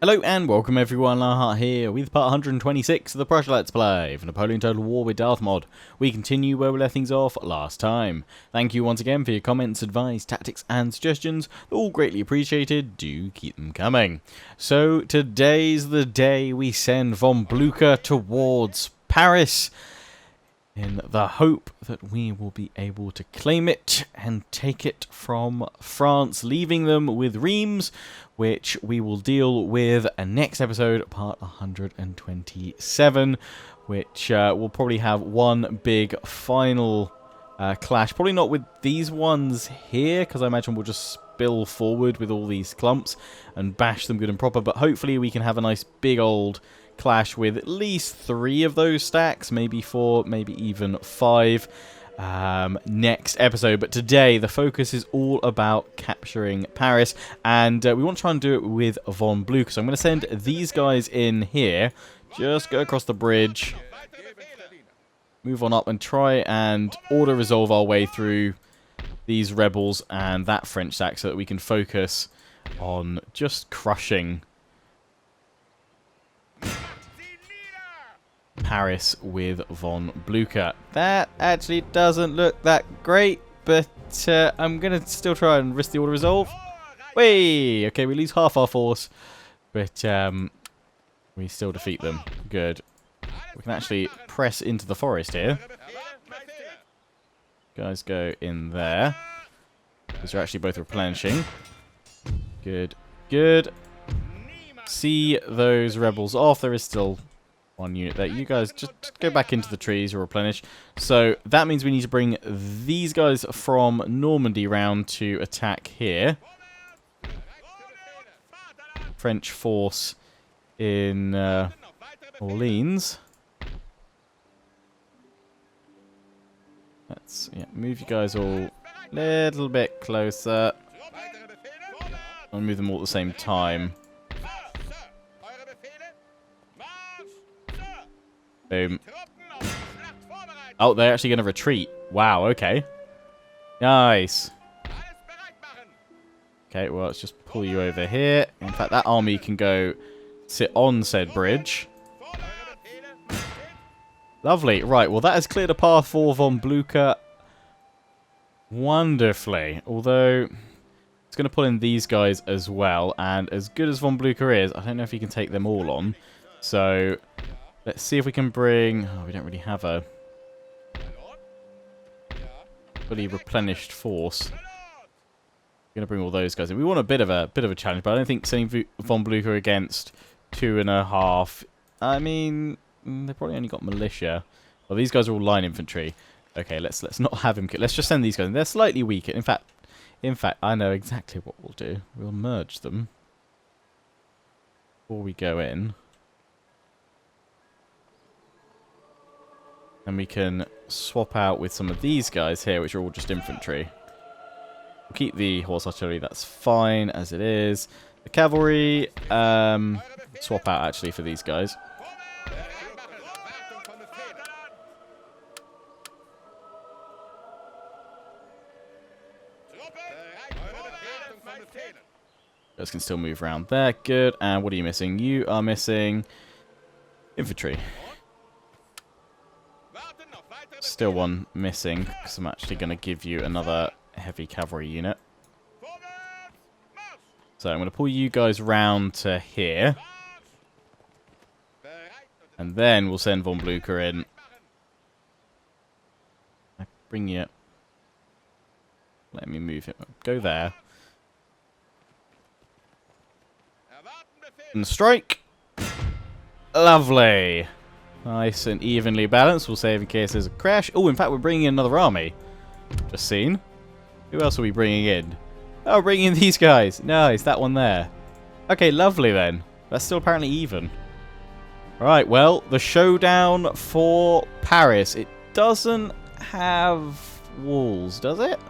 Hello and welcome everyone, Darthmod here with part 126 of the Prussia Let's Play for Napoleon Total War with Darthmod. We continue where we left things off last time. Thank you once again for your comments, advice, tactics and suggestions. They're all greatly appreciated. Do keep them coming. So today's the day we send von Blucher towards Paris, in the hope that we will be able to claim it and take it from France, leaving them with Reims, which we will deal with next episode, part 127, which will probably have one big final clash. Probably not with these ones here, because I imagine we'll just spill forward with all these clumps and bash them good and proper, but hopefully we can have a nice big old clash with at least 3 of those stacks, maybe 4, maybe even 5 next episode. But today the focus is all about capturing Paris, and we want to try and do it with von Blucher. So I'm going to send these guys in here, just go across the bridge, move on up and try and auto resolve our way through these rebels and that French stack so that we can focus on just crushing Paris with von Blucher. That actually doesn't look that great, but I'm going to still try and risk the auto resolve. Whee! Okay, we lose half our force, but we still defeat them. Good. We can actually press into the forest here. Guys go in there, because they're actually both replenishing. Good. Good. See those rebels off. There is still one unit there. You guys just go back into the trees or replenish. So that means we need to bring these guys from Normandy round to attack here. French force in Orleans. Let's move you guys all a little bit closer. I'll move them all at the same time. Boom. Oh, they're actually going to retreat. Wow, okay. Nice. Okay, well, let's just pull you over here. In fact, that army can go sit on said bridge. Lovely. Right, well, that has cleared a path for von Blucher wonderfully. Although, it's going to pull in these guys as well. And as good as von Blucher is, I don't know if he can take them all on. So let's see if we can bring... Oh, we don't really have a fully replenished force. We're going to bring all those guys in. We want a bit of a challenge, but I don't think sending von Blucher against 2.5... I mean, they probably only got militia. Well, these guys are all line infantry. Okay, let's not have him... Let's just send these guys in. They're slightly weaker. In fact, I know exactly what we'll do. We'll merge them before we go in. And we can swap out with some of these guys here, which are all just infantry. We'll keep the horse artillery, that's fine as it is. The cavalry, swap out actually for these guys. Those can still move around there, good. And what are you missing? You are missing infantry. Still one missing, because I'm actually going to give you another heavy cavalry unit. So I'm going to pull you guys round to here. And then we'll send von Blucher in. Bring you... Let me move him. Go there. And strike. Lovely. Nice and evenly balanced. We'll save in case there's a crash. Oh, in fact, we're bringing in another army. Just seen. Who else are we bringing in? Oh, we're bringing in these guys. Nice, that one there. Okay, lovely then. That's still apparently even. Right, well, the showdown for Paris. It doesn't have walls, does it?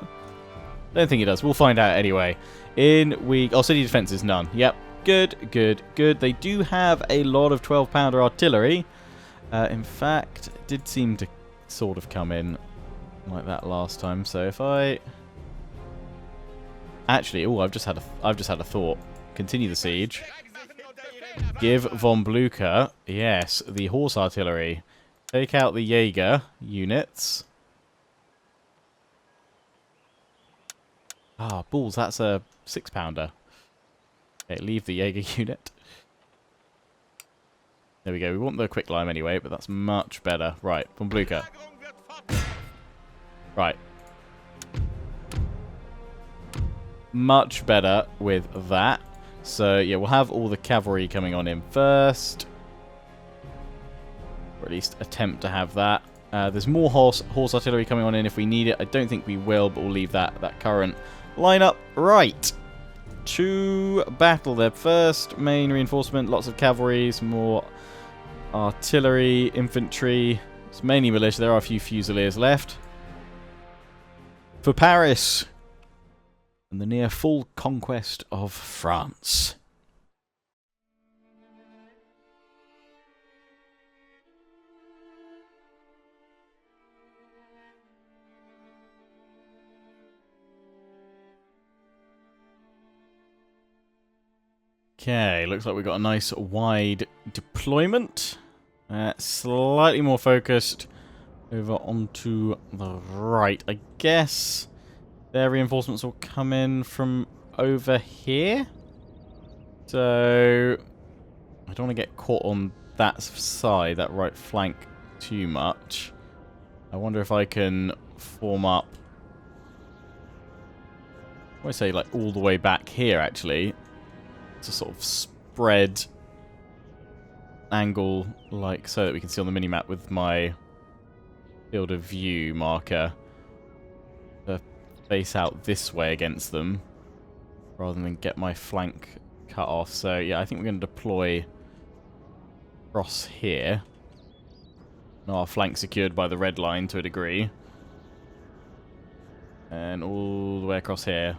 Don't think it does. We'll find out anyway. Oh, city defenses, none. Yep. Good, good, good. They do have a lot of 12-pounder artillery. In fact, it did seem to sort of come in like that last time. So if I actually, oh, I've just had a thought. Continue the siege. Give von Blucher, yes, the horse artillery. Take out the Jaeger units. Ah, balls, that's a 6-pounder. Okay, leave the Jaeger unit. There we go. We want the quicklime anyway, but that's much better. Right, von Blucher. Right. Much better with that. So, yeah, we'll have all the cavalry coming on in first. Or at least attempt to have that. There's more horse artillery coming on in if we need it. I don't think we will, but we'll leave that current lineup. Right. To battle. Their first main reinforcement. Lots of cavalry, some more artillery, infantry. It's mainly militia. There are a few fusiliers left. For Paris. And the near full conquest of France. Okay, looks like we've got a nice wide deployment. Slightly more focused over onto the right. I guess their reinforcements will come in from over here. So I don't want to get caught on that side, that right flank, too much. I wonder if I can form up, I want to say like all the way back here actually, to sort of spread angle like so that we can see on the minimap with my field of view marker. Face out this way against them rather than get my flank cut off. So yeah, I think we're going to deploy across here. Now our flank secured by the red line to a degree. And all the way across here.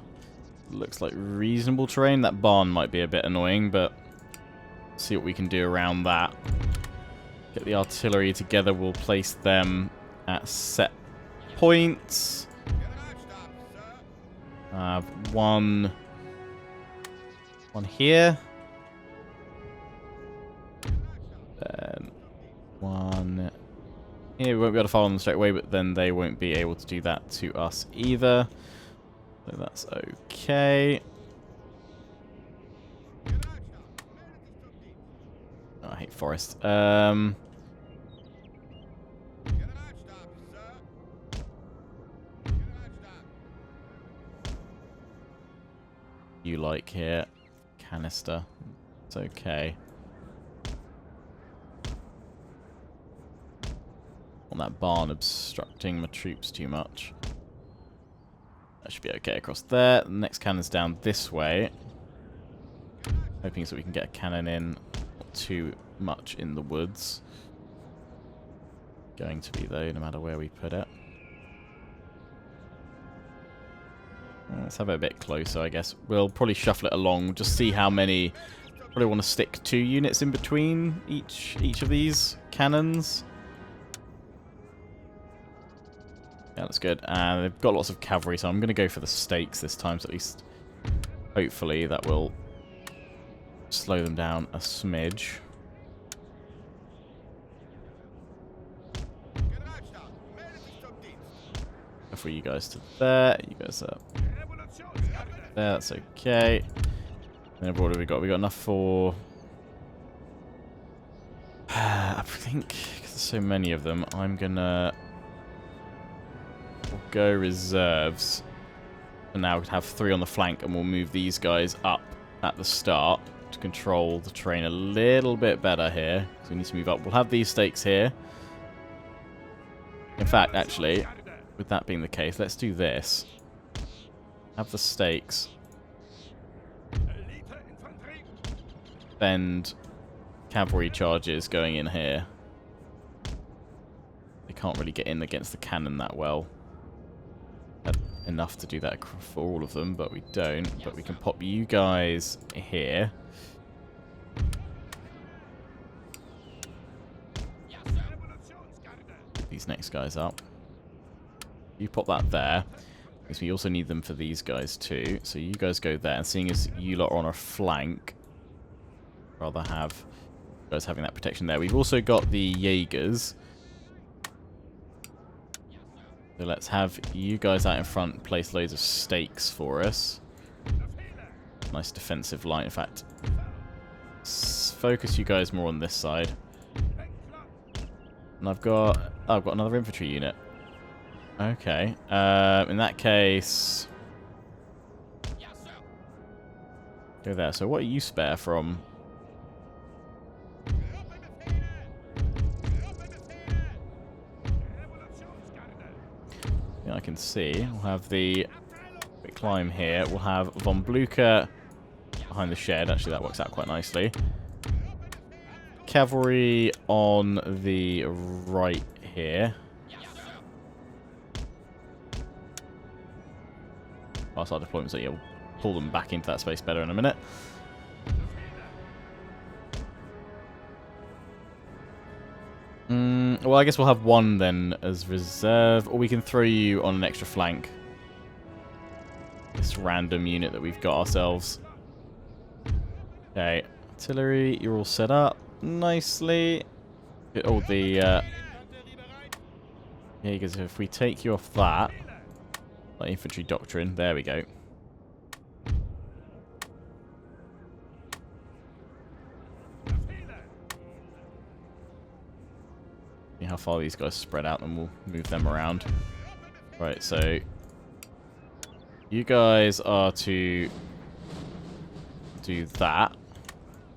Looks like reasonable terrain. That barn might be a bit annoying, but see what we can do around that. Get the artillery together. We'll place them at set points. One here. Then one here. We won't be able to follow them straight away, but then they won't be able to do that to us either. So that's okay. Oh, I hate forest. You like here. Canister. It's okay. On that barn obstructing my troops too much. That should be okay across there. The next cannon's down this way. Hoping so we can get a cannon in. Not too much in the woods. Going to be though, no matter where we put it. Let's have it a bit closer, I guess. We'll probably shuffle it along, just see how many. Probably want to stick 2 units in between each of these cannons. Yeah, that's good. And they've got lots of cavalry, so I'm going to go for the stakes this time, so at least hopefully that will slow them down a smidge. Go for you guys to there. You guys are there. That's okay. And what have we got? We got enough for. I think because there's so many of them, I'm gonna go reserves. And now we have 3 on the flank, and we'll move these guys up at the start to control the terrain a little bit better here. So we need to move up. We'll have these stakes here. In fact, actually, with that being the case, let's do this. Have the stakes. Bend cavalry charges going in here. They can't really get in against the cannon that well. Enough to do that for all of them, but we don't. But we can pop you guys here. Pick these next guys up. You pop that there. Because we also need them for these guys too. So you guys go there. And seeing as you lot are on a flank, rather have you guys having that protection there. We've also got the Jaegers. So let's have you guys out in front place loads of stakes for us. Nice defensive line. In fact, focus you guys more on this side. And I've got another infantry unit. Okay. In that case, go there. So what are you spare from? Yeah, I can see. We'll have the quick climb here. We'll have von Blucher behind the shed. Actually, that works out quite nicely. Cavalry on the right here. Whilst our deployment, so yeah, we'll pull them back into that space better in a minute. Well, I guess we'll have one then as reserve, or we can throw you on an extra flank. This random unit that we've got ourselves. Okay, artillery, you're all set up nicely. Oh, the yeah, because if we take you off that, like infantry doctrine, there we go. See how far these guys spread out, and we'll move them around. Right, so you guys are to do that. In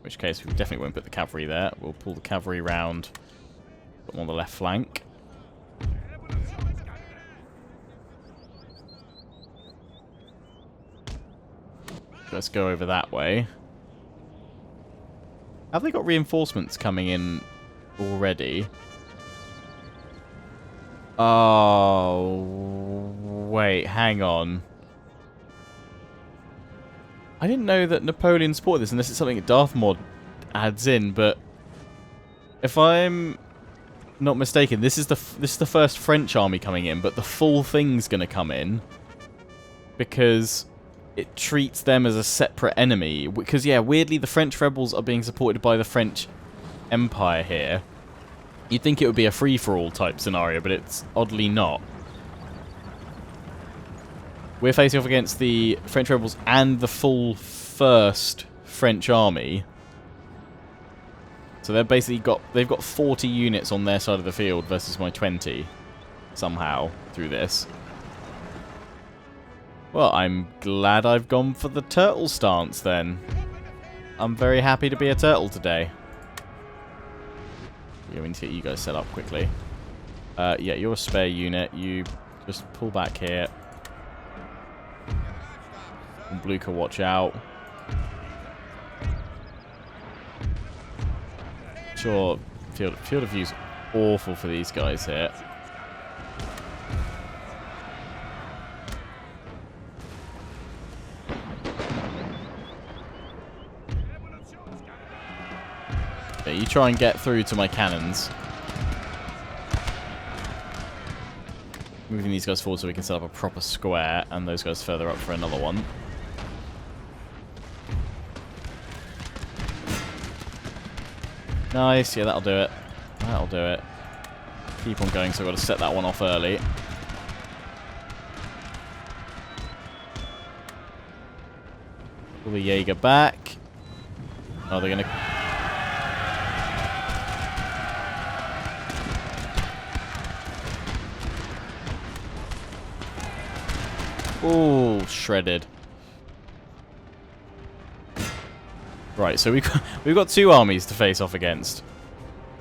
which case, we definitely won't put the cavalry there. We'll pull the cavalry round, put them on the left flank. Let's go over that way. Have they got reinforcements coming in already? Oh, wait, hang on. I didn't know that Napoleon supported this, unless it's something that Darthmod adds in, but if I'm not mistaken, this is the first French army coming in, but the full thing's going to come in because it treats them as a separate enemy. Because, yeah, weirdly, the French rebels are being supported by the French Empire here. You'd think it would be a free-for-all type scenario, but it's oddly not. We're facing off against the French rebels and the full first French army. So they've got 40 units on their side of the field versus my 20 somehow through this. Well, I'm glad I've gone for the turtle stance then. I'm very happy to be a turtle today. Yeah, we need to get you guys set up quickly. Yeah, you're a spare unit. You just pull back here. And Blucher, watch out. Sure, field of view's awful for these guys here. Yeah, you try and get through to my cannons. Moving these guys forward so we can set up a proper square, and those guys further up for another one. Nice, yeah, that'll do it. That'll do it. Keep on going, so I've got to set that one off early. Pull the Jaeger back. Oh, they're going to... Oh, shredded. Right, so we've got two armies to face off against.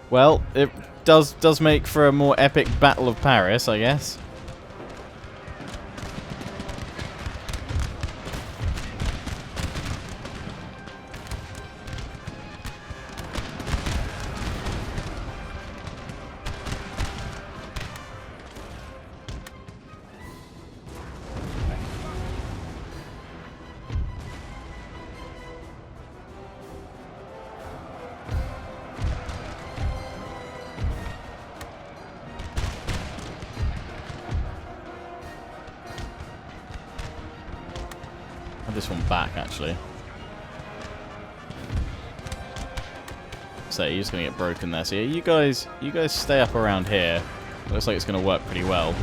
Well, it does make for a more epic Battle of Paris, I guess. This one back, actually. So you're just gonna get broken there. So yeah, you guys stay up around here. Looks like it's gonna work pretty well.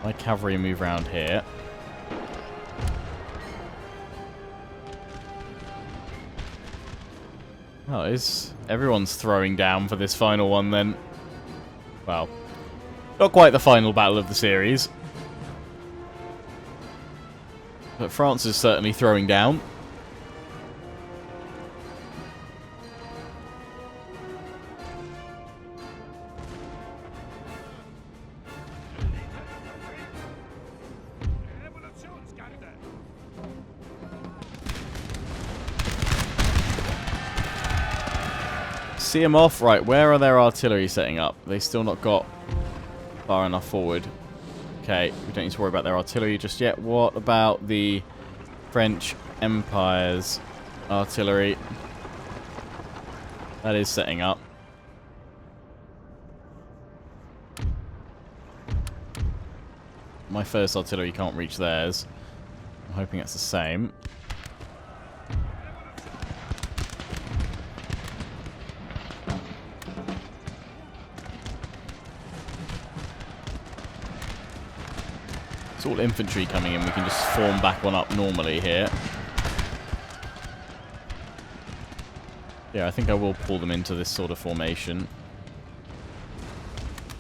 My cavalry move around here. Oh, everyone's throwing down for this final one then. Well, not quite the final battle of the series. But France is certainly throwing down. See them off. Right, where are their artillery setting up? They still not got far enough forward. Okay, we don't need to worry about their artillery just yet. What about the French Empire's artillery? That is setting up. My first artillery can't reach theirs. I'm hoping it's the same. It's all infantry coming in. We can just form back one up normally here. Yeah, I think I will pull them into this sort of formation.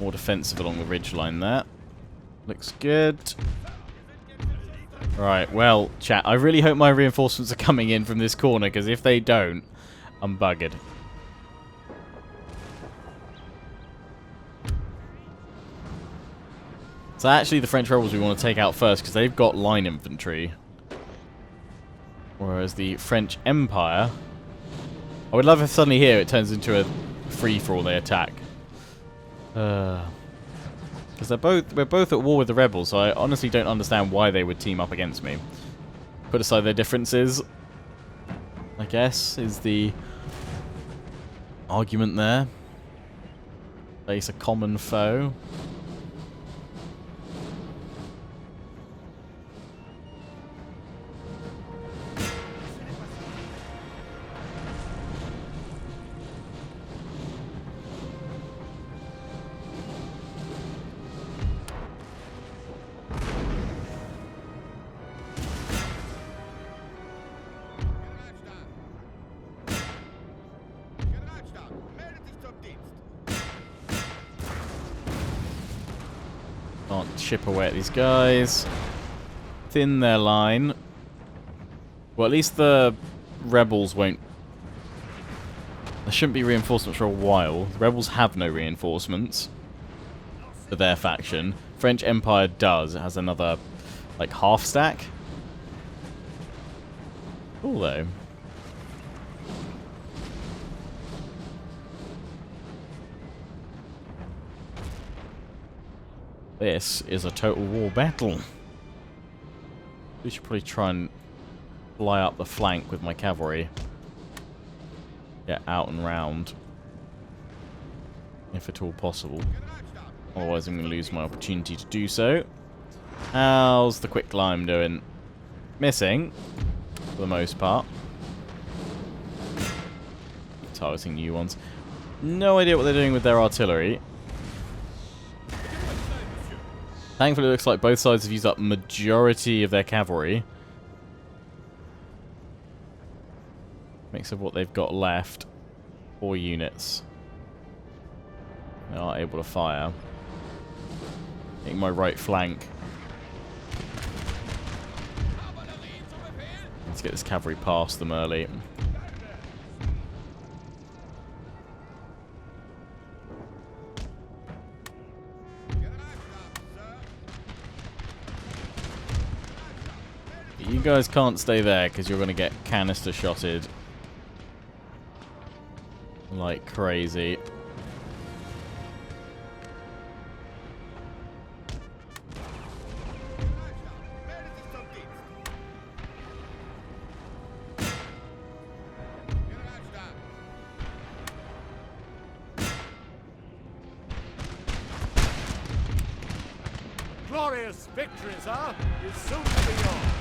More defensive along the ridgeline there. Looks good. Right, well, chat, I really hope my reinforcements are coming in from this corner, because if they don't, I'm buggered. So actually the French rebels we want to take out first, because they've got line infantry. Whereas the French Empire... I would love if suddenly here it turns into a free-for-all they attack. Because we're both at war with the rebels, so I honestly don't understand why they would team up against me. Put aside their differences, I guess, is the argument there. Face a common foe. Can't chip away at these guys. Thin their line. Well, at least the rebels won't... There shouldn't be reinforcements for a while. The rebels have no reinforcements for their faction. French Empire does. It has another, like, half stack. Cool, though. This is a total war battle. We should probably try and fly up the flank with my cavalry. Get out and round. If at all possible. Otherwise I'm going to lose my opportunity to do so. How's the quick climb doing? Missing, for the most part. Targeting new ones. No idea what they're doing with their artillery. Thankfully, it looks like both sides have used up majority of their cavalry. Mix of what they've got left. 4 units. They are able to fire. Hitting my right flank. Let's get this cavalry past them early. You guys can't stay there because you're going to get canister shotted like crazy. Glorious victory, sir, is soon to be yours.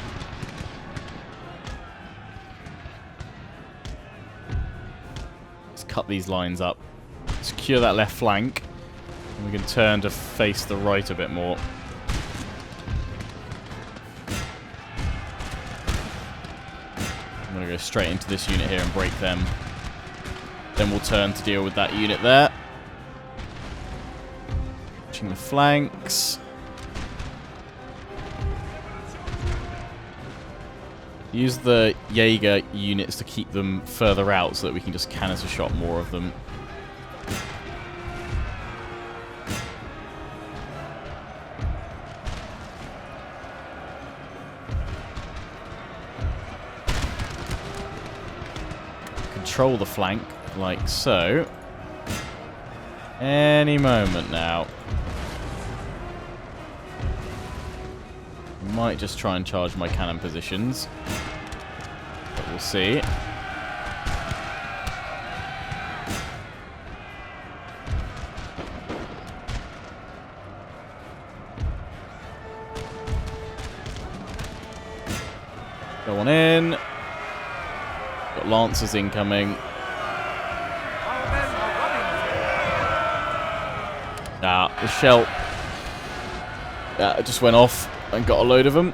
cut these lines up. Secure that left flank. And we can turn to face the right a bit more. I'm going to go straight into this unit here and break them. Then we'll turn to deal with that unit there. Watching the flanks. Use the Jaeger units to keep them further out so that we can just canister shot more of them. Control the flank, like so. Any moment now. Might just try and charge my cannon positions. But we'll see. Go on in. Got Lancers incoming. The shell just went off and got a load of them.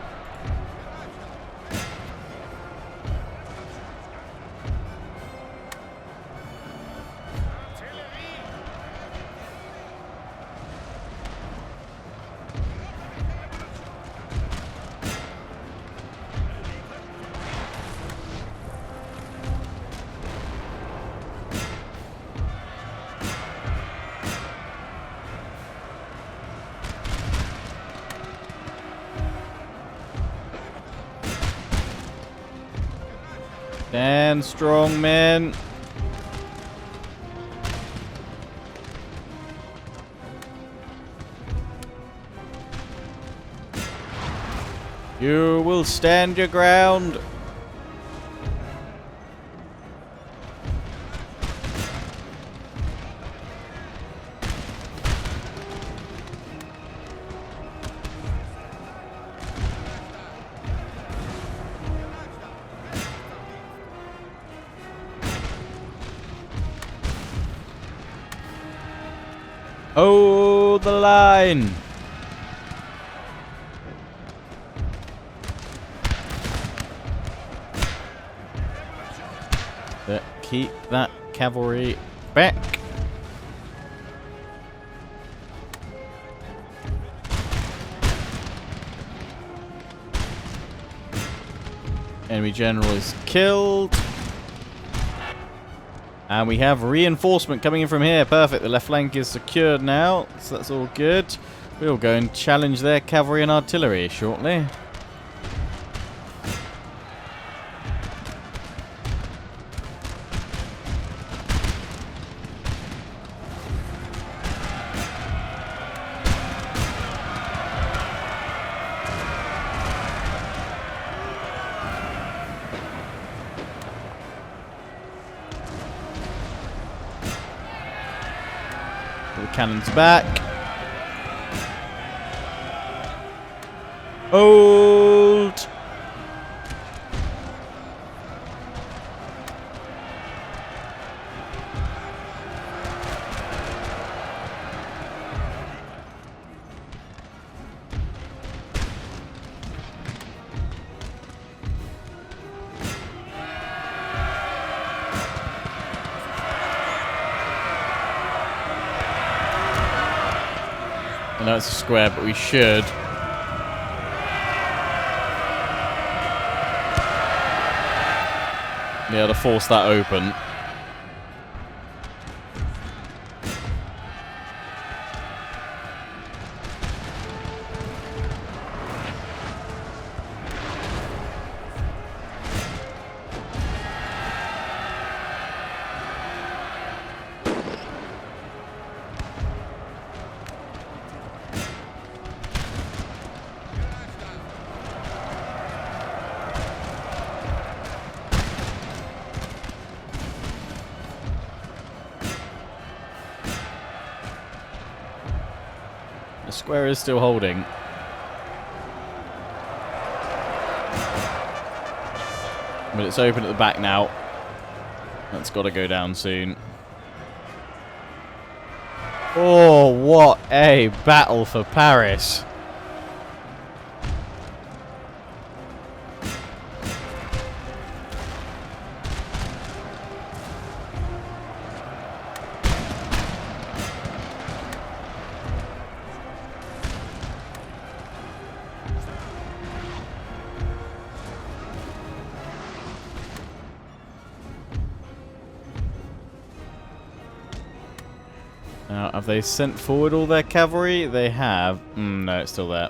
Stand strong, men. You will stand your ground. Hold the line. Keep that cavalry back. Enemy general is killed. And we have reinforcement coming in from here. Perfect. The left flank is secured now, so that's all good. We'll go and challenge their cavalry and artillery shortly. The cannons back. Hold. I know it's a square, but we should. Be able to force that open. The square is still holding. But it's open at the back now. That's got to go down soon. Oh, what a battle for Paris. Now, have they sent forward all their cavalry? They have. No, it's still there.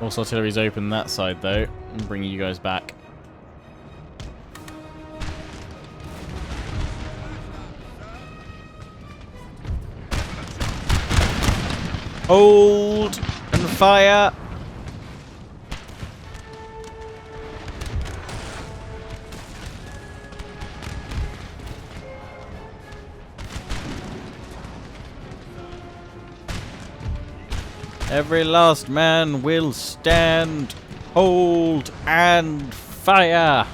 Also, artillery's open that side, though. I'm bringing you guys back. Hold and fire. Every last man will stand, hold, and fire!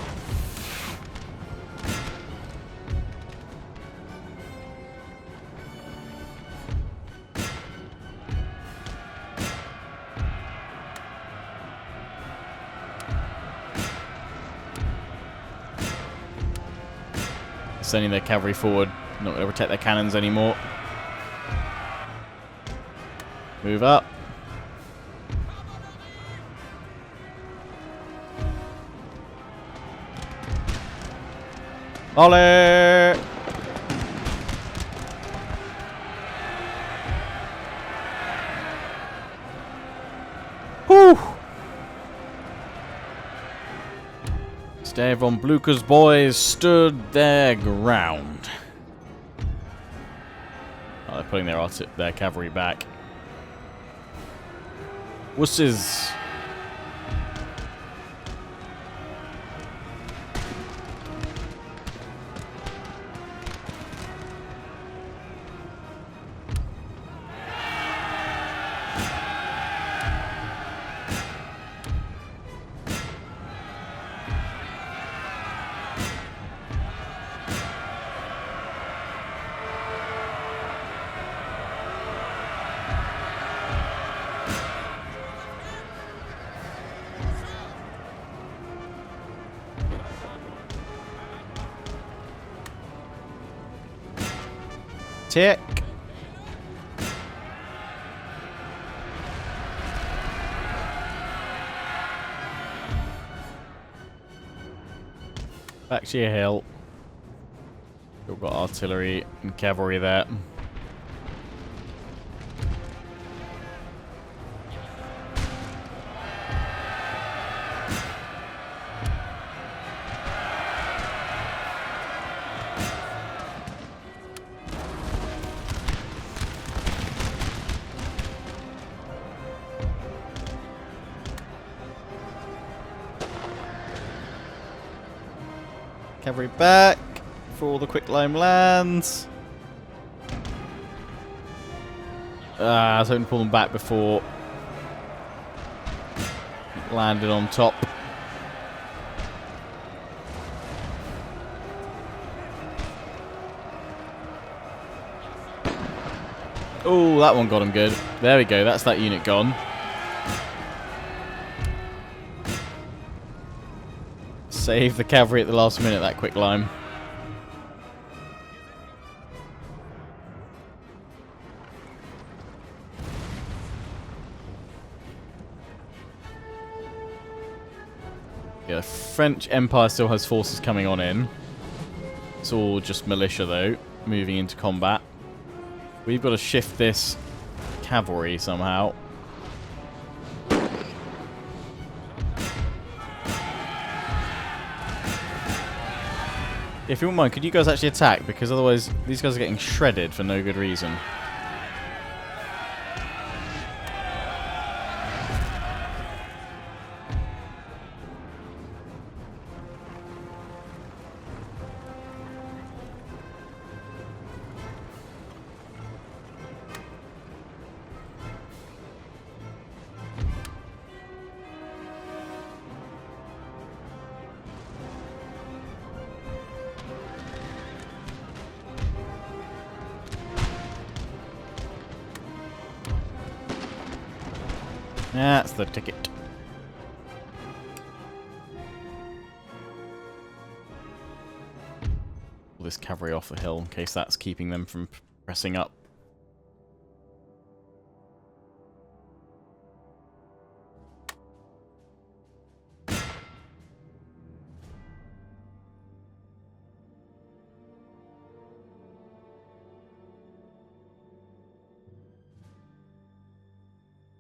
Sending their cavalry forward, not going to protect their cannons anymore. Move up. Volley! Whew! Stave von Blucher's boys stood their ground. Oh, they're putting their cavalry back. Wusses. Tick. Back to your hill. We've got artillery and cavalry there. Cavalry back for all the quicklime lands. I was hoping to pull them back before it landed on top. Oh, that one got him good. There we go, that's that unit gone. Save the cavalry at the last minute, that quick lime. Yeah, the French Empire still has forces coming on in. It's all just militia though, moving into combat. We've got to shift this cavalry somehow. If you wouldn't mind, could you guys actually attack? Because otherwise, these guys are getting shredded for no good reason. That's the ticket. Pull this cavalry off the hill in case that's keeping them from pressing up.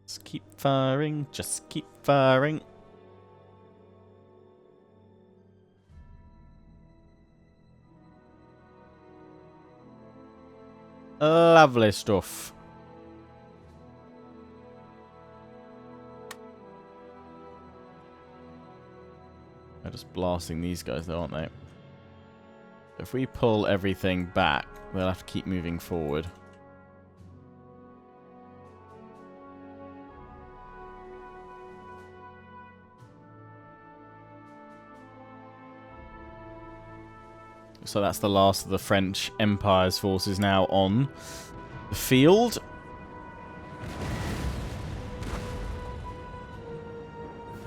Just keep firing, just keep firing. Lovely stuff. They're just blasting these guys though, aren't they? If we pull everything back, they'll have to keep moving forward. So that's the last of the French Empire's forces now on the field.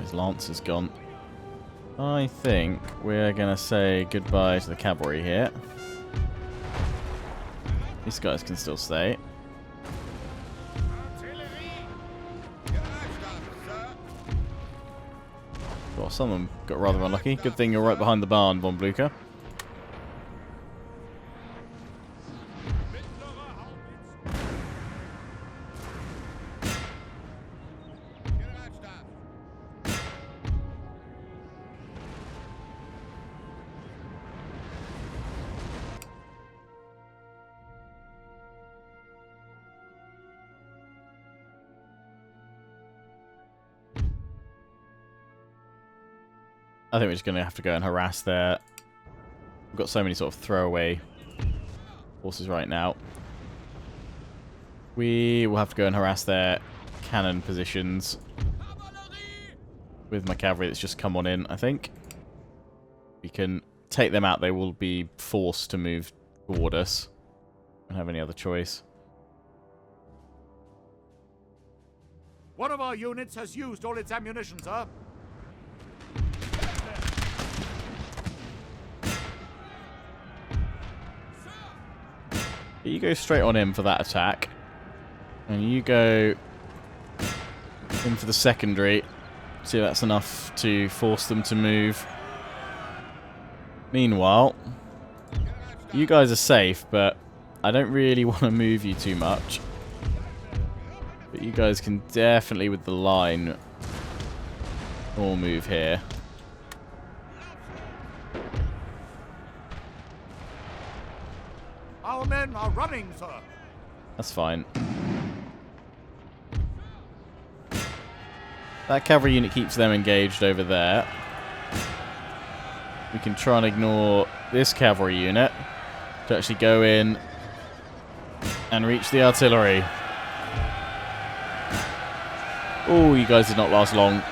His lance is gone. I think we're going to say goodbye to the cavalry here. These guys can still stay. Well, some of them got rather unlucky. Good thing you're right behind the barn, von Blucher. I think we're just going to have to go and harass their... We've got so many sort of throwaway forces right now. We will have to go and harass their cannon positions with my cavalry that's just come on in, I think. We can take them out. They will be forced to move toward us. Don't have any other choice. One of our units has used all its ammunition, sir. You go straight on in for that attack. And you go in for the secondary. See if that's enough to force them to move. Meanwhile, you guys are safe, but I don't really want to move you too much. But you guys can definitely, with the line, all move here. Our men are running, sir. That's fine. That cavalry unit keeps them engaged over there. We can try and ignore this cavalry unit to actually go in and reach the artillery. Oh, you guys did not last long.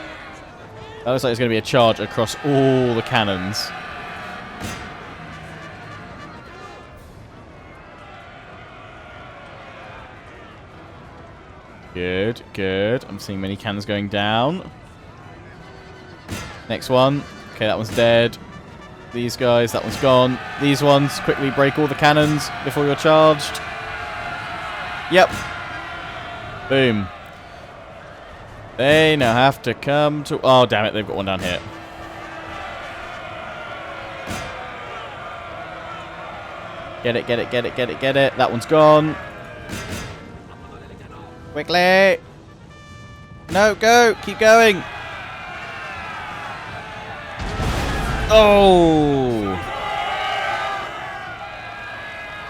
That looks like it's going to be a charge across all the cannons. Good, good. I'm seeing many cannons going down. Next one. Okay, that one's dead. These guys, that one's gone. These ones, quickly break all the cannons before you're charged. Yep. Boom. They now have to come to... Oh, damn it, they've got one down here. Get it, get it, get it, get it, get it. That one's gone. Quickly! No, go! Keep going! Oh!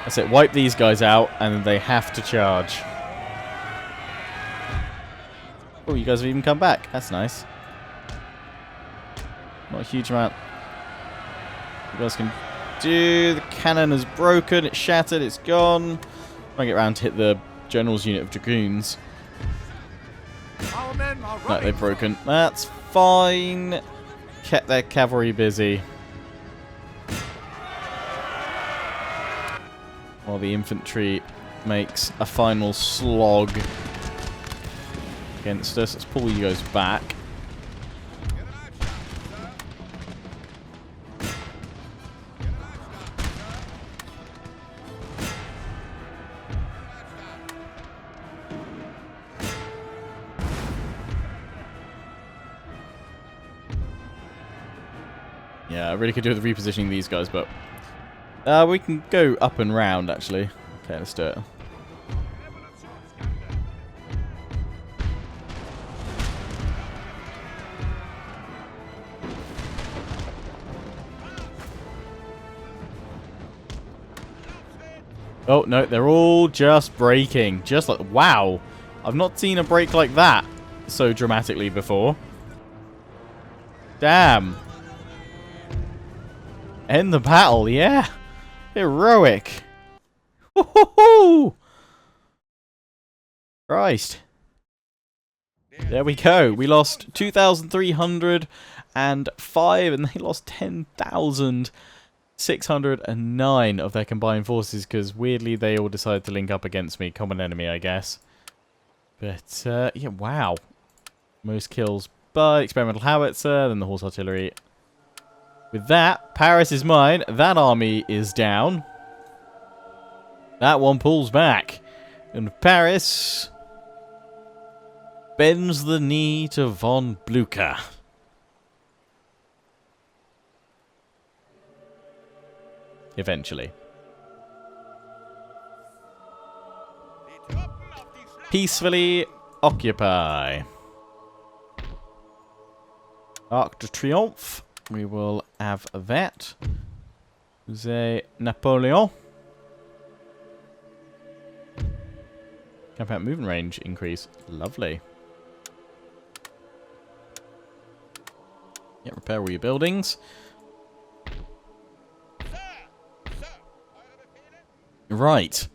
That's it. Wipe these guys out, and they have to charge. Oh, you guys have even come back. That's nice. Not a huge amount. You guys can do... The cannon is broken. It's shattered. It's gone. Try and get around to hit the general's unit of dragoons. Our men are running. No, they've broken. That's fine. Kept their cavalry busy. While the infantry makes a final slog. against us. Let's pull you guys back. Yeah, I really could do with repositioning these guys, but we can go up and round, actually. Okay, let's do it. Oh, no, they're all just breaking. Just like, wow. I've not seen a break like that so dramatically before. Damn. End the battle, yeah. Heroic. Woohoo! Christ. There we go. We lost 2,305 and they lost 10,609 of their combined forces because weirdly they all decided to link up against me. Common enemy, I guess. But, yeah, wow. Most kills by experimental howitzer, then the horse artillery. With that, Paris is mine. That army is down. That one pulls back. And Paris bends the knee to von Blucher. Eventually. Peacefully occupy. Arc de Triomphe. We will have that. The Napoleon. Combat movement range increase. Lovely. Yeah, repair all your buildings. Right.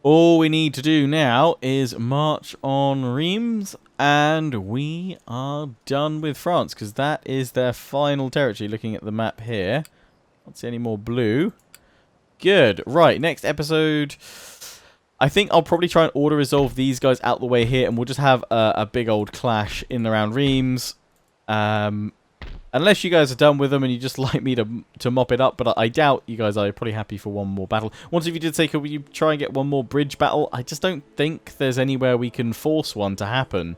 All we need to do now is march on Reims, and we are done with France, because that is their final territory, looking at the map here. Can't see any more blue. Good. Right, next episode, I think I'll probably try and auto-resolve these guys out the way here, and we'll just have a big old clash in and around Reims. Unless you guys are done with them and you just like me to mop it up, but I doubt you guys are probably happy for one more battle. Once if you did say, could you try and get one more bridge battle? I just don't think there's anywhere we can force one to happen.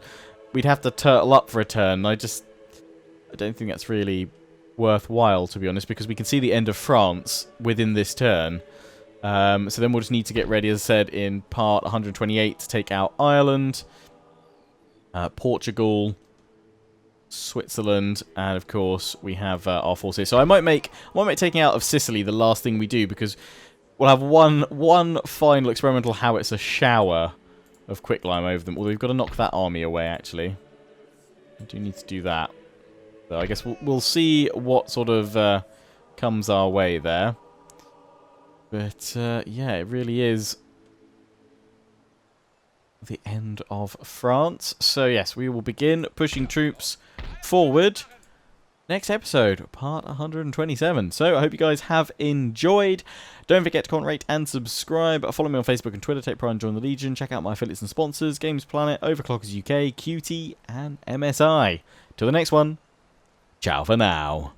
We'd have to turtle up for a turn. I don't think that's really worthwhile, to be honest, because we can see the end of France within this turn. So then we'll just need to get ready, as I said, in part 128 to take out Ireland, Portugal, Switzerland, and of course we have our forces. So I might make taking out of Sicily the last thing we do, because we'll have one final experimental howitzer shower of quicklime over them. Although we've got to knock that army away, actually. I do need to do that. So I guess we'll see what sort of comes our way there. But yeah, it really is the end of France. So yes, we will begin pushing troops forward next episode, part 127. So I hope you guys have enjoyed. Don't forget to comment, rate and subscribe. Follow me on Facebook and Twitter. Take pride and join the Legion. Check out my affiliates and sponsors: Games Planet, Overclockers UK, QT and MSI. Till the next one, ciao for now.